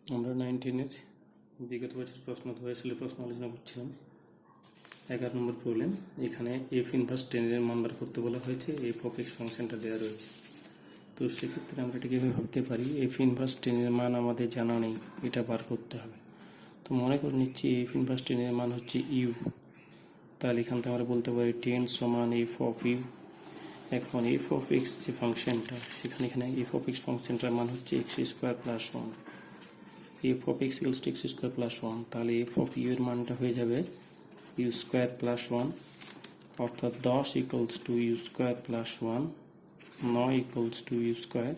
আমরা 19-এর বিগত বছর প্রশ্ন ধরেছিল প্রশ্ন আলোচনা করছিলাম। 11 নম্বর প্রবলেম। এখানে এফ ইনভার্স টেনের মান বার করতে বলা হয়েছে, এফ অফ এক্স ফাংশনটা দেওয়া রয়েছে। তো সেক্ষেত্রে আমরা এটাকে ভাবতে পারি এফ ইনভার্স টেনের মান আমাদের জানা নেই, এটা বার করতে হবে। তো মনে করে নিচ্ছি এফ ইনভার্স টেনের মান হচ্ছে ইউ, তাহলে এখান থেকে আমরা বলতে পারি টেন সমান এফ অফ ইউ। এখন এফ অফ এক্স যে ফাংশনটা, এখানে এফ অফ এক্স ফাংশনটার মান হচ্ছে x square plus one. F of x equals two x square plus one, তাহলে এফ অফ ইউ এর মানটা হয়ে যাবে ইউ স্কোয়ার প্লাস ওয়ান, অর্থাৎ 10 equals to U square plus one, 9 equals to U square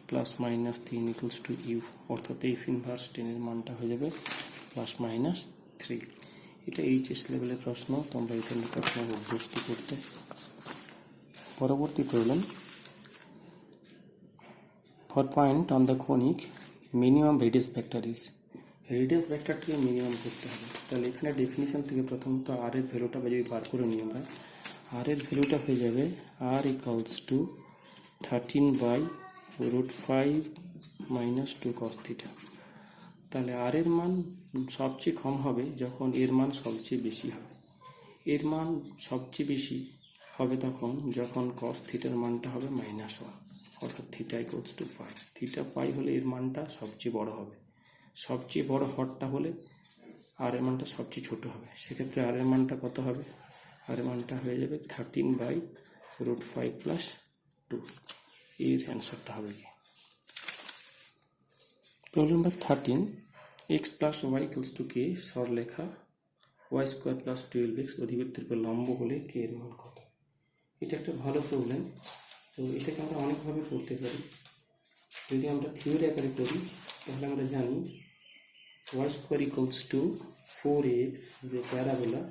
plus minus 3 equals to U, অর্থাৎ F inverse টেনের মানটা হয়ে যাবে প্লাস মাইনাস 3। এটা এইচএস লেভেলের প্রশ্ন, তোমরা এটা নিয়ে প্রশ্ন অভ্যস্ত করতে। পরবর্তী problem, for point on the conic minimum radius vector is, radius ভেক্টরটিকে মিনিমাম করতে হবে। তাহলে এখানে ডেফিনিশন থেকে প্রথমত আর এর ভ্যালুটা যদি বার করে নিই আমরা, আর এর ভ্যালুটা হয়ে যাবে আর equals to 13/√5 minus 2 cos theta. তাহলে আর এর মান সবচেয়ে কম হবে যখন এর মান সবচেয়ে বেশি হবে। এর মান সবচেয়ে বেশি হবে তখন যখন cos থিটার মানটা হবে -1, অর্থাৎ theta equals to pi. Theta pi হলে এর মানটা সবচেয়ে বড় হবে, সবচেয়ে বড় হরটা হলে আর এর মানটা সবচেয়ে ছোট হবে। সেক্ষেত্রে আর এর মানটা কত হবে? আর এর মানটা হয়ে যাবে 13/√5 প্লাস 2। এর অ্যান্সারটা হবে কি? Problem number 13, X plus Y equals to K সরলেখা ওয়াই স্কোয়ার প্লাস 12x অধিবৃত্তের উপর লম্ব হলে কে এর মান কত? এটা একটা ভালো প্রবলেম। তো এটাকে আমরা অনেকভাবে করতে পারি। যদি আমরা থিওরি আকারে করি তাহলে আমরা জানি Y square equals to 4x যে প্যারাবোলা,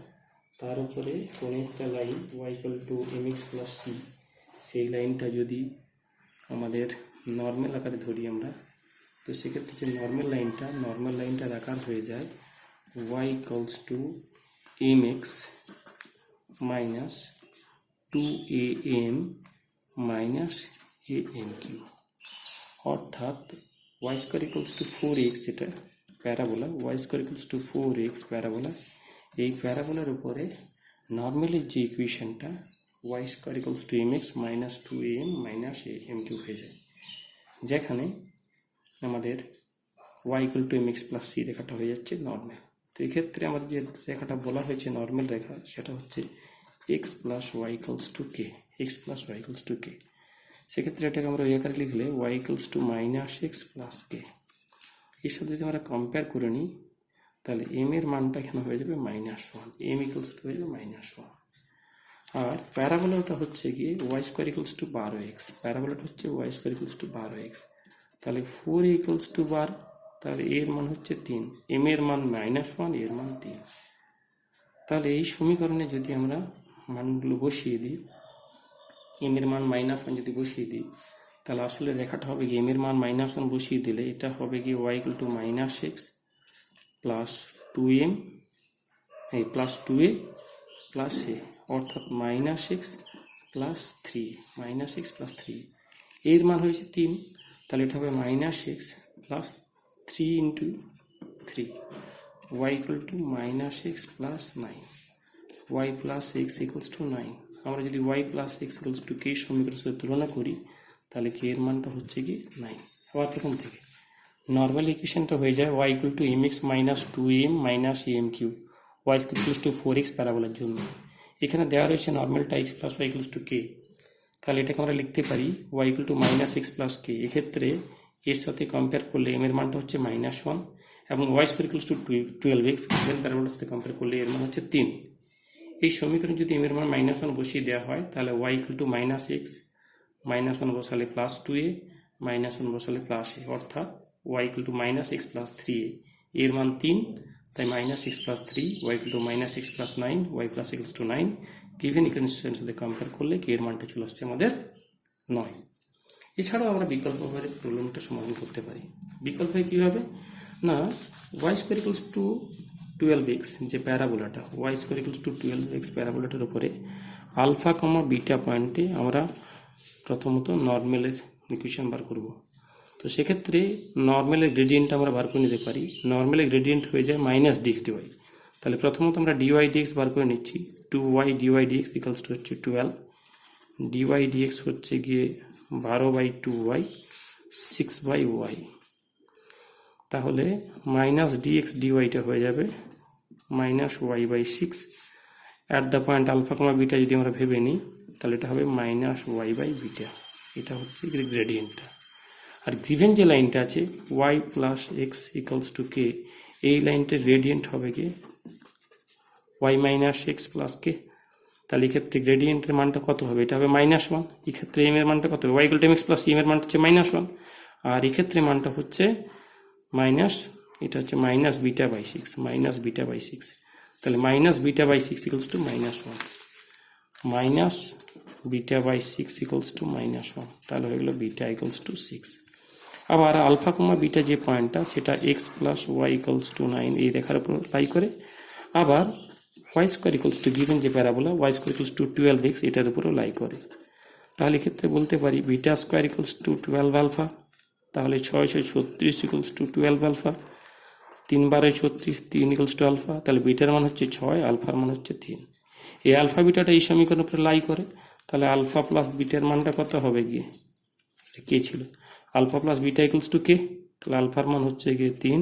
তার উপরে কোনো একটা line Y equal to mx plus C, সেই লাইনটা যদি আমাদের নর্মাল আকারে ধরি আমরা, তো সেক্ষেত্রে যে নর্মাল লাইনটার আকার হয়ে যায় Y equals to mx minus 2am minus amq, অর্থাৎ Y square equals to 4x যেটা parabola, Y square equals to 4x parabola, এই প্যারাবোলার উপরে নর্মালের যে ইকুয়েশনটা Y square equals to mx minus 2am minus amq হয়ে যায়, যেখানে আমাদের Y equal to mx plus C রেখাটা হয়ে যাচ্ছে নর্মাল। তো এক্ষেত্রে আমাদের যে রেখাটা বলা হয়েছে নর্মাল রেখা, সেটা হচ্ছে X plus Y equals to K, X plus Y equals to K. সেক্ষেত্রে এটাকে আমরা ওই আকারে লিখলে Y equals to minus X plus K. এর সাথে যদি আমরা কম্পেয়ার করে নিই তাহলে এম এর মানটা এখানে হয়ে যাবে -1, এম ইকুয়ালস টু হয়ে যাবে -1। আর প্যারাবোলাটা হচ্ছে গিয়ে Y square equals to 12x, প্যারাবোলাটা হচ্ছে Y square equals to 12x, তাহলে 4 ইকুয়ালস টু 12, তাহলে এর মান হচ্ছে 3, এম এর মান -1, এর মান 3। তাহলে এই সমীকরণে যদি আমরা মানগুলো বসিয়ে দিই, এম এর মান -1 যদি বসিয়ে দিই, তাহলে আসলে রেখাটা হবে কি, এম এর মান -1 বসিয়ে দিলে এটা হবে কি Y equal to -x plus 2m plus 2a plus A, অর্থাৎ -x প্লাস 3, -x প্লাস 3, এর মান হয়েছে 3, তাহলে এটা হবে -x plus 3 into 3, y equal to -x plus 9, y plus x equals to 9। আমরা যদি y plus x equals to K সমীকরণের সাথে তুলনা করি তাহলে কে এর মানটা হচ্ছে কি 9। আবার প্রথম থেকে নর্মাল ইকুয়েশনটা হয়ে যায় y equal to mx minus 2am minus amq, y equals to 4x প্যারাবোলার জন্য। এখানে দেওয়া রয়েছে নর্মালটা x plus y equals to কে, তাহলে এটাকে আমরা লিখতে পারি y equal to -x plus K. এক্ষেত্রে এর সাথে কম্পেয়ার করলে এম এর মানটা হচ্ছে -1 এবং y square equals to 12x, even প্যারাবোলার সাথে কম্পেয়ার করলে এর মান হচ্ছে 3। এই সমীকরণে যদি এম এর মান -1 বসিয়ে দেওয়া হয় তাহলে y ইকুয়াল টু -x, -1 বসালে প্লাস 2a, -1 বসালে প্লাস এ, অর্থাৎ y equal to -x plus 3a, এর মান 3, তাই -x plus 3, y equal to -x plus 9, y plus equals to 9। Given ইকুয়েশনের সাথে কম্পেয়ার করলে কে এর মানটা চলে আসছে আমাদের 9। এছাড়াও আমরা বিকল্পভাবে প্রবলেমটা সমাধান করতে পারি। বিকল্পে কীভাবে না, Y square equals to 12x যে প্যারাবোলাটা, Y square equals to 12x প্যারাবোলাটার উপরে আলফা কমা বিটা পয়েন্টে আমরা প্রথমত নর্মালের ইকুয়েশন বার করব। তো তো সেক্ষেত্রে নর্মালের গ্রেডিয়েন্ট আমরা বার করে নিতে পারি। নর্মালের গ্রেডিয়েন্ট হয়ে যায় মাইনাস ডিএক্স ডিওয়াই। তাহলে প্রথমত আমরা ডিওয়াই ডিএক্স বার করে নিচ্ছি। 2y dy dx equals two হচ্ছে 12, ডিওয়াই ডিএক্স হচ্ছে গিয়ে 12/2y 6/y। তাহলে মাইনাস ডিএক্স ডিওয়াইটা হয়ে যাবে -y/6। At the point alpha comma beta যদি আমরা ভেবে নিই তাহলে এটা হবে -y/বিটা। এটা হচ্ছে গ্রেডিয়েন্টটা। আর গিভেন যে লাইনটা আছে y plus X equals to কে, এই লাইনটার গ্রেডিয়েন্ট হবে কি y মাইনাস এক্স প্লাস কে। তাহলে এক্ষেত্রে গ্রেডিয়েন্টের মানটা কত হবে? এটা হবে -1। এক্ষেত্রে এম এর মানটা কত হবে? y equal to mx plus M এর মানটা হচ্ছে -1। আর এক্ষেত্রে মানটা হচ্ছে এটা হচ্ছে -β/6, -β/6। তাহলে -β/6 ইকুয়ালস টু -1, -β/6 ইকুয়ালস টু -1। তাহলে হয়ে গেল বিটা ইকুয়ালস টু 6। আবার আলফা কমা বিটা যে পয়েন্টটা সেটা x plus Y equals to 9 এই রেখার উপর লাই করে। আবার y square equals to given যে parabola Y square equals to 12x এটার উপরও লাই করে। তাহলে এক্ষেত্রে বলতে পারি beta square equals to 12 alpha. তাহলে 6 6 36 equals to 12 alpha. 3 12 36, 3 equals to alpha. তাহলে বিটার মান হচ্ছে 6, আলফার মান হচ্ছে 3। এই আলফা বিটাটা এই সমীকরণের উপরে লাই করে। তাহলে আলফা প্লাস বিটার মানটা কত হবে গিয়ে? কে ছিল? Alpha plus beta equals to কে। তাহলে আলফার মান হচ্ছে গিয়ে 3,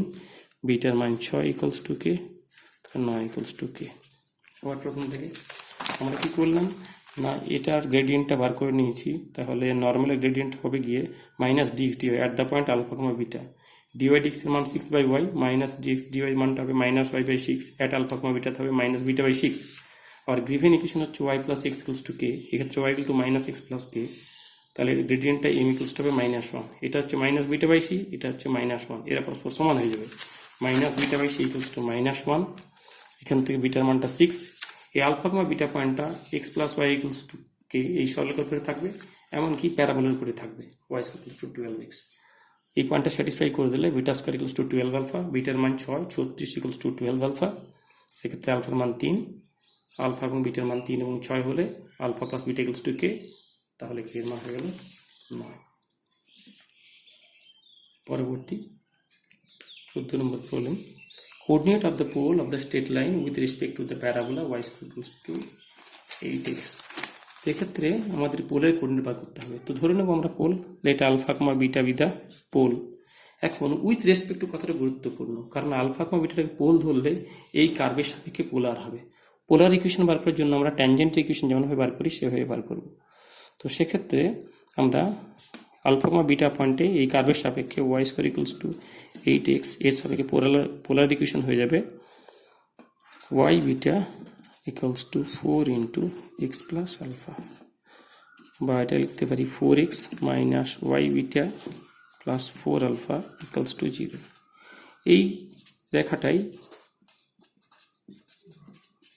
বিটার মান 6 ইকুয়ালস টু কে, তাহলে 9 ইকুয়ালস টু কে। আবার প্রথম থেকে আমরা কি করলাম না, এটার গ্রেডিয়েন্টটা বার করে নিয়েছি। তাহলে নর্মালের গ্রেডিয়েন্ট হবে গিয়ে minus DX DY at the point alpha comma beta. DY DX এর মান 6/y, মাইনাস ডিএক্স ডিওয়াই মানটা হবে -y/6 at alpha comma beta হবে -β/6। আর গিভেন ইকুয়েশন হচ্ছে y plus x equals to k. এক্ষেত্রে y equal to -x plus কে। তাহলে গ্রেডিয়েন্টটা m ইকুয়ালস টু হবে -1। এটা হচ্ছে -β/c, এটা হচ্ছে -1। এরা পরস্পর সমান হয়ে যাবে। -β/c equals to -1। এখান থেকে বিটার মানটা 6। এই আলফা কমা বিটা পয়েন্টটা x plus Y equals to কে এই সরলরেখার উপরে থাকবে, এমনকি প্যারাবোলার উপরে থাকবে ওয়াই ইকুয়ালস টু 12x। এই পয়েন্টটা স্যাটিসফাই করে দিলে beta square equals to 12 alpha, বিটার মান 6, 36 ইকুয়ালস টু 12 আলফা। সেক্ষেত্রে আলফার মান 3, আলফা এবং বিটার মান 3 এবং 6 হলে alpha plus beta equals to কে। তাহলে কে এর মান হয়ে গেল 9। পরবর্তী 14 নম্বর problem. Coordinate of the pole of the straight line with respect to the parabola y square equals to 8x। এক্ষেত্রে আমাদের পোলের কোঅর্ডিনেট বার করতে হবে। তো ধরে নেব আমরা পোল, এটা আলফা কমা বিটা বিদা পোল। এখন উইথ রেসপেক্ট টু কথাটা গুরুত্বপূর্ণ, কারণ আলফা কমা বিটাটাকে পোল ধরলে এই কার্ভের সাপেক্ষে পোলার হবে। পোলার ইকুয়েশন বার করার জন্য আমরা ট্যানজেন্ট ইকুয়েশন যেমনভাবে বার করি সেভাবে বার করব। তো সেক্ষেত্রে আমরা আলফা কমা বিটা পয়েন্টে এই কার্ভের সাপেক্ষে Y square equals two 8x এর সাপেক্ষে পোলার ইকুয়েশন হয়ে যাবে Y beta equals to 4 into X plus alpha, বা এটা লিখতে পারি 4x minus Y beta plus 4 alpha equals to 0। এই রেখাটাই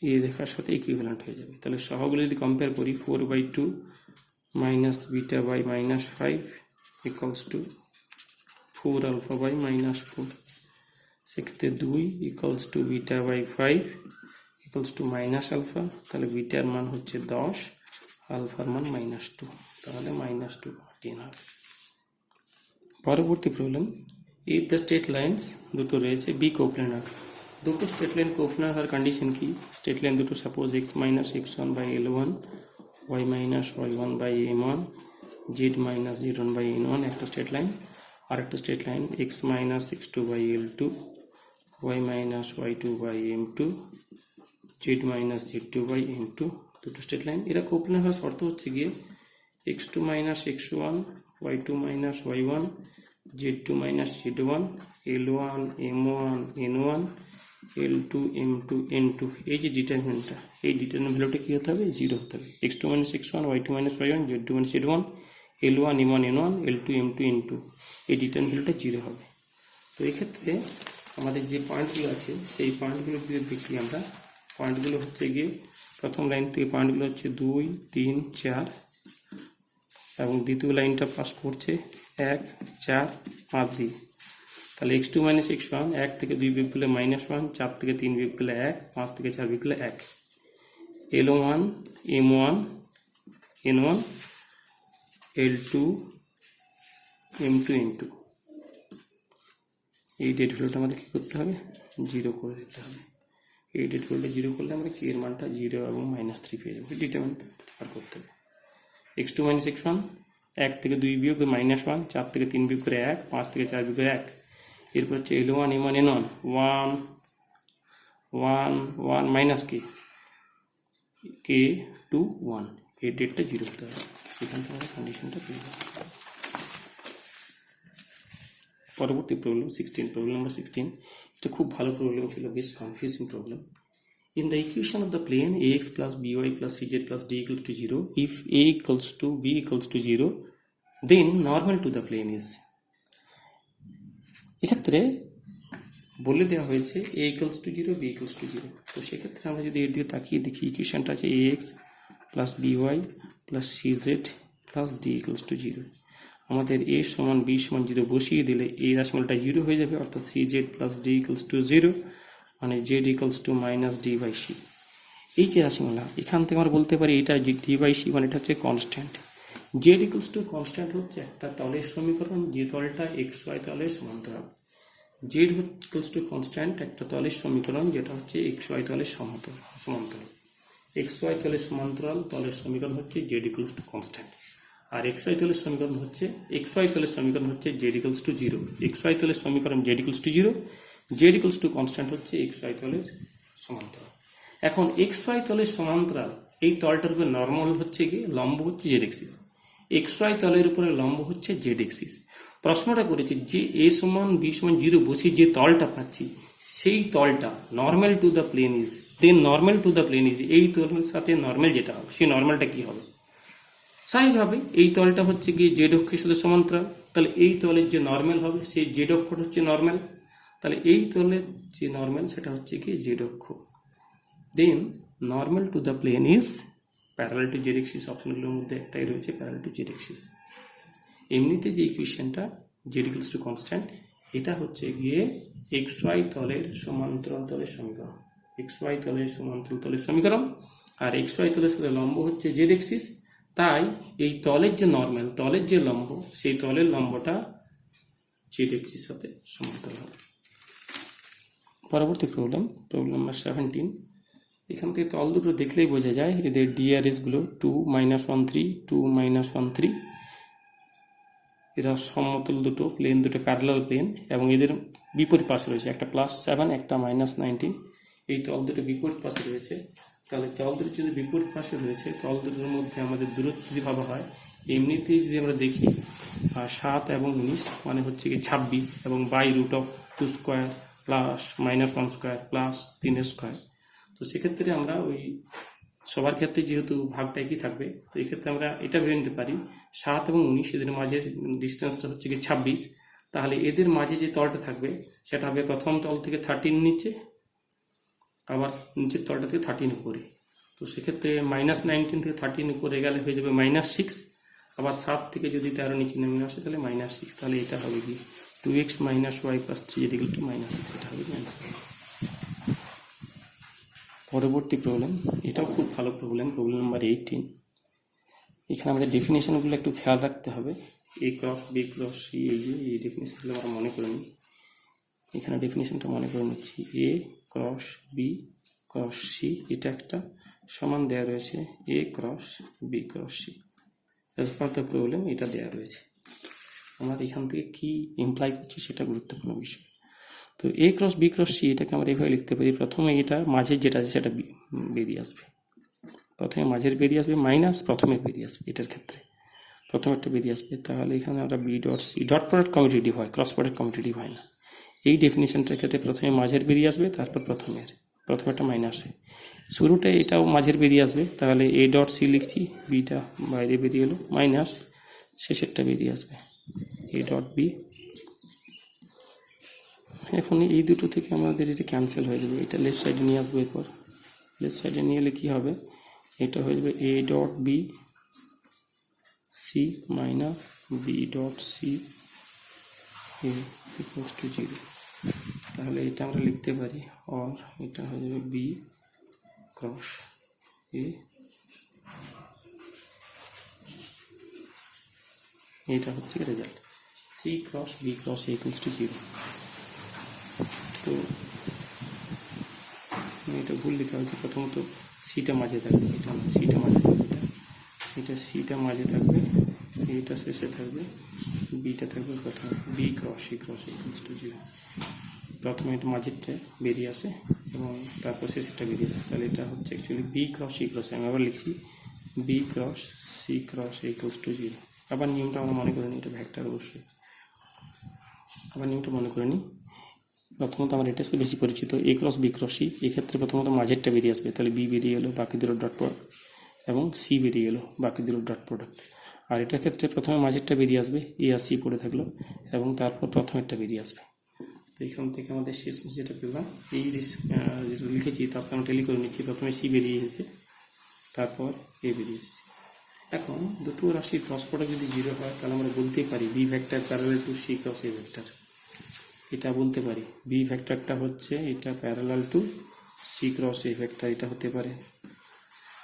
এই রেখার সাথে ইকুইভ্যালেন্ট হয়ে যাবে। তাহলে সহগুলো যদি কম্পেয়ার করি 4/2 minus beta by -5 equals to 4 alpha by -4। সেক্ষেত্রে 2 equals to beta by 5 equals to minus alpha. তাহলে বিটার মান হচ্ছে 10, আলফার মান -2। তাহলে -2 10 হবে। পরবর্তী problem, if the straight lines দুটো রয়েছে বি কোপ্লেনার। দুটো স্ট্রেট লাইন কোপ্লেনার হওয়ার কন্ডিশন কি? স্ট্রেট লাইন দুটো suppose x minus x1 by L1, y minus y1 by M1, z minus z1 by N1 একটা স্ট্রেট লাইন। আর একটা straight line x minus x2 by L2, y minus y2 by M2, z minus z2 by M2 দুটো straight line. এরা কোপ্লেনার হওয়ার শর্ত হচ্ছে গিয়ে x2 minus x1, y2 minus y1, z2 minus z1, L1 M1 N1, L2 M2 N2। এই যে ডিটারমিনেন্টটা, এই determinant ভ্যালুটা কী হতে হবে? 0 হতে হবে। x2 minus x1, y2 minus y1, z2 minus z1, L1 M1 N1, L2 M2 N2। এই determinant ভ্যালুটা 0 হবে। তো এক্ষেত্রে আমাদের যে পয়েন্টগুলো আছে সেই পয়েন্টগুলো যদি দেখি আমরা, পয়েন্টগুলো হচ্ছে গিয়ে প্রথম লাইন থেকে পয়েন্টগুলো হচ্ছে 2 3 4 এবং দ্বিতীয় লাইনটা পাস করছে 1 4 5 দিয়ে। তাহলে x2 মাইনাস x1 1 থেকে 2 বিয়োগ করলে -1, 4 থেকে 3 বিয়োগ করলে 1, 5 থেকে 4 বিয়োগ করলে 1, L1 M1 N1, L2 M2 N2। এই ডেট ভ্যালুটা আমাদের কী করতে হবে, 0 করে দিতে হবে। এই ডেট ভ্যালুটা 0 করলে আমরা কে এর মানটা 0 এবং -3 পেয়ে যাবো। ডিটারমিনেন্টটা আর করতে হবে। x2 - x1, 1 থেকে 2 বিয়োগ -1, 4 থেকে 3 বিয়োগ করে 1, 5 থেকে 4 বিয়োগ করে 1। এরপর হচ্ছে L1 M1 N1, 1 1 1 মাইনাস কে 2 1, এই ডেটটা 0 হতে হবে। এখান থেকে আমরা কন্ডিশনটা পেয়ে যাবো। পরবর্তী প্রবলেম 16, প্রবলেম নাম্বার 16। এটা খুব ভালো প্রবলেম ছিল, বেশ confusing problem. In the equation of the plane ax plus by plus cz plus d equal to 0, if a equals to b equals to 0, then normal to the plane is, এক্ষেত্রে বলে দেওয়া হয়েছে a equals to 0, b equals to 0। তো সেক্ষেত্রে আমরা যদি এর দিকে তাকিয়ে দেখি, ইকুয়েশনটা আছে ax plus by plus cz plus d equals to 0। আমাদের a সমান b সমান 0 বসিয়ে দিলে এই রাশিমালটা 0 হয়ে যাবে, অর্থাৎ cz plus d equals to 0, মানে z equals to -d by c। এই যে রাশিমালা, এখান থেকে আমরা বলতে পারি এটা d by c, মানে এটা হচ্ছে constant. z equals to constant হচ্ছে একটা তলের সমীকরণ, যে তলটা xy তলের সমান্তরাল। z equals to কনস্ট্যান্ট একটা তলের সমীকরণ, যেটা হচ্ছে xy তলের সমান্তরাল। xy তলের সমান্তরাল তলের সমীকরণ হচ্ছে z equals to কনস্ট্যান্ট। আর xy তলের সমীকরণ হচ্ছে z equals to 0। xy তলের সমীকরণ z equals to 0, z equals to constant হচ্ছে xy তলের সমান্তরাল। এখন xy তলের সমান্তরাল এই তলটার উপরে নর্মাল হচ্ছে কি, লম্ব হচ্ছে z এক্সিস। xy তলের উপরে লম্ব হচ্ছে z এক্সিস। প্রশ্নটা করেছে যে a সমান b সমান 0 বসে যে তলটা পাচ্ছি, সেই তলটা normal to the plane is, then normal to the plane is, এই তলের সাথে নর্মাল যেটা হবে সেই নর্মালটা কি হবে। স্বাভাবিকভাবে এই তলটা হচ্ছে কি জেড অক্ষের সাথে সমান্তরাল, তাহলে এই তলের যে নর্মাল হবে সেই জেড অক্ষটা হচ্ছে নর্মাল, তাহলে এই তলের যে নর্মাল সেটা হচ্ছে কি জেড অক্ষ। Then normal to the plane is parallel to z axis, অপশনগুলোর মধ্যে একটাই রয়েছে প্যারালাল টু জেড এক্সিস। এমনিতে যে ইকুয়েশনটা জেড ইকুয়ালস টু কনস্ট্যান্ট, এটা হচ্ছে গিয়ে xy তলের সমান্তরাল তলের সমীকরণ, xy তলের সমান্তরাল তলের সমীকরণ, আর xy তলের সাথে লম্ব হচ্ছে জেড এক্সিস। তাই এই তলের যে নর্মাল, তলের যে লম্ব, সেই তলের লম্বটা জেড এক্সিস সাথে সমান্তরাল হবে। পরবর্তী প্রবলেম নাম্বার 17। এখান থেকে তল দুটো দেখলেই বোঝা যায় এদের ডিআরএসগুলো 2 -1 3 2 -1 3। এরা সমতল দুটো প্লেন, দুটো প্যারালাল প্লেন, এবং এদের বিপরীত পাশে রয়েছে একটা +7 একটা -19। এই তল দুটো বিপরীত পাশে রয়েছে। তাহলে তল দুটো যদি বিপরীত পাশে রয়েছে, তল দুটোর মধ্যে আমাদের দূরত্ব যদি ভাবা হয়, এমনিতেই যদি আমরা দেখি 7 এবং 19 মানে হচ্ছে কি 26, এবং √2² প্লাস -1² প্লাস 3² তো সেক্ষেত্রে আমরা ওই সবার ক্ষেত্রে যেহেতু ভাগটা একই থাকবে, তো এই ক্ষেত্রে আমরা এটা ভেবে নিতে পারি 7 এবং 19 এদের মাঝের ডিস্টেন্সটা হচ্ছে কি 26। তাহলে এদের মাঝে যে তলটা থাকবে সেটা হবে প্রথম তল থেকে 13 নিচে, আবার নিচের তলটা থেকে 13 উপরে। তো সেক্ষেত্রে -19 থেকে 13 উপরে গেলে হয়ে যাবে -6, আবার 7 থেকে যদি 13 নিচে নেমে আসে তাহলে -6। তাহলে এটা হবে কি 2x - y + 3 = -6, এটা হবে অ্যান্সার। পরবর্তী প্রবলেম, এটাও খুব ভালো প্রবলেম নাম্বার 18। এখানে আমাদের ডেফিনেশনগুলো একটু খেয়াল রাখতে হবে। a × b × c, এই ডেফিনেশনগুলো আমরা মনে করে নিই। এখানে ডেফিনেশনটা মনে করে নিচ্ছি, a × b × c এটা একটা সমান দেওয়া রয়েছে a × b × c। As per the problem এটা দেওয়া রয়েছে। আমার এখান থেকে কি ইমপ্লাই করছে সেটা গুরুত্বপূর্ণ বিষয়। তো a × b × c এটাকে আমরা এইভাবে লিখতে পারি, প্রথমে এটা মাঝের যেটা আছে সেটা বেরিয়ে আসবে, প্রথমে মাঝের বেরিয়ে আসবে মাইনাস প্রথমে বেরিয়ে আসবে, এটার ক্ষেত্রে প্রথমে একটা বেরিয়ে আসবে। তাহলে এখানে আমরা b.c, ডট প্রোডাক্ট কমিউটেটিভ হয়, ক্রস প্রোডাক্ট কমিউটেটিভ হয় না। এই ডেফিনেশনটার ক্ষেত্রে প্রথমে মাঝের বেরিয়ে আসবে, তারপর প্রথমে একটা মাইনাস হয়, শুরুটা এটাও মাঝের বেরিয়ে আসবে। তাহলে a.c লিখছি, বিটা বাইরে বেরিয়ে এলো, মাইনাস শেষেরটা বেরিয়ে আসবে a.b। এখন এই দুটো থেকে আমাদের এটা ক্যান্সেল হয়ে যাবে, এটা লেফট সাইডে নিয়ে আসবো। এরপর লেফট সাইডে নিয়ে এলে কী হবে, এটা হয়ে যাবে a.b c মাইনাস b.c = 0। তাহলে এটা আমরা লিখতে পারি, আর এটা হয়ে যাবে b × a, এটা হচ্ছে রেজাল্ট, c × b × a = 0। তো এটা ভুল লেখা হয়েছে। প্রথমত সিটা মাঝে থাকবে, এটা সিটা মাঝে থাকবে, এটা সিটা মাঝে থাকবে, এটা শেষে থাকবে, বিটা থাকবে প্রথমে, B cross C cross equals to 0। প্রথমে এটা মাঝেরটা বেরিয়ে আসে এবং তারপর শেষেরটা বেরিয়ে আসে, তাহলে এটা হচ্ছে actually B cross C cross. আমি আবার লিখছি B cross C cross equals to 0। আবার নিয়মটা আমরা মনে করে নিই, এটা ভেক্টর অবশ্যই। আবার নিয়মটা মনে করে নিই। প্রথমত আমার এটা সাথে বেশি পরিচিত, এ ক্রস বি ক্রস সি। এক্ষেত্রে প্রথমত মাঝেরটা বেরিয়ে আসবে, তাহলে বি বেরিয়ে এলো, বাকি দুটো ডট প্রোডাক্ট, এবং সি বেরিয়ে এলো, বাকি দুটো ডট প্রোডাক্ট। আর এটার ক্ষেত্রে প্রথমে মাঝেরটা বেরিয়ে আসবে, এ আর সি পড়ে থাকলো, এবং তারপর প্রথমেরটা বেরিয়ে আসবে। তো এখান থেকে আমাদের শেষ যেটা পেলাম, এই যেটা লিখেছি তার সাথে আমরা টেলি করে নিচ্ছি। প্রথমে সি বেরিয়ে এসেছে, তারপর এ বেরিয়ে এসেছে। এখন দুটো রাশির ক্রস প্রোডাক্ট যদি 0 হয়, তাহলে আমরা বলতেই পারি B vector parallel to C cross A vector. এটা বলতে পারি বি ভেক্টরটা হচ্ছে এটা parallel to C cross A vector, এটা হতে পারে।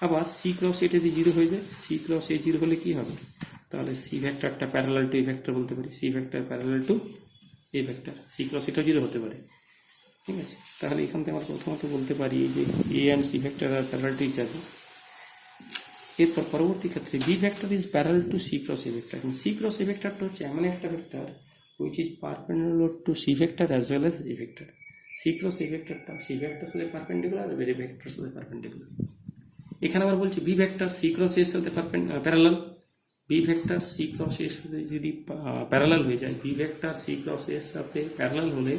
আবার সি ক্রস এটা যদি 0 হয়ে যায়, সি ক্রস এ 0 হলে কি হবে, তাহলে সি ভেক্টরটা প্যারালাল টু এ ভেক্টর বলতে পারি। C vector parallel to a vector, c cross এটা 0 হতে পারে। ঠিক আছে, তাহলে এখান থেকে আমরা প্রথমত বলতে পারি যে এ অ্যান্ড সি ভেক্টর আর প্যারালাল টু ইচ আদার। এরপর পরবর্তী ক্ষেত্রে b vector is parallel to C cross A vector. C cross a ভেক্টরটা হচ্ছে এমন একটা vector which is perpendicular to C vector as well as A vector. C cross A ভেক্টরটা C vector সাথে perpendicular, আর A ভেক্টর সাথে perpendicular. এখানে আবার বলছি B vector C cross A এর সাথে parallel. B vector C cross A এর সাথে যদি প্যারালাল হয়ে যায়, B vector C cross A এর সাথে প্যারালাল হলে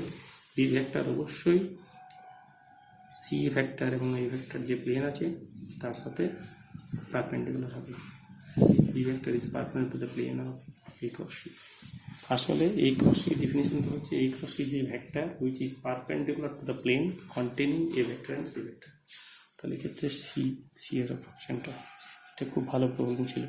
বি ভেক্টর অবশ্যই সি ভেক্টর এবং এই ভেক্টর যে প্লেন আছে তার সাথে পারপেন্ডিকুলার হবে। B vector is perpendicular to the plane of A cross C. আসলে এই ক্রস সি ডেফিনিশনটা হচ্ছে A cross C is a vector which is perpendicular to the plane containing A vector and C vector. তাহলে এক্ষেত্রে C এর অপশনটা, এটা খুব ভালো প্রবলেম ছিল।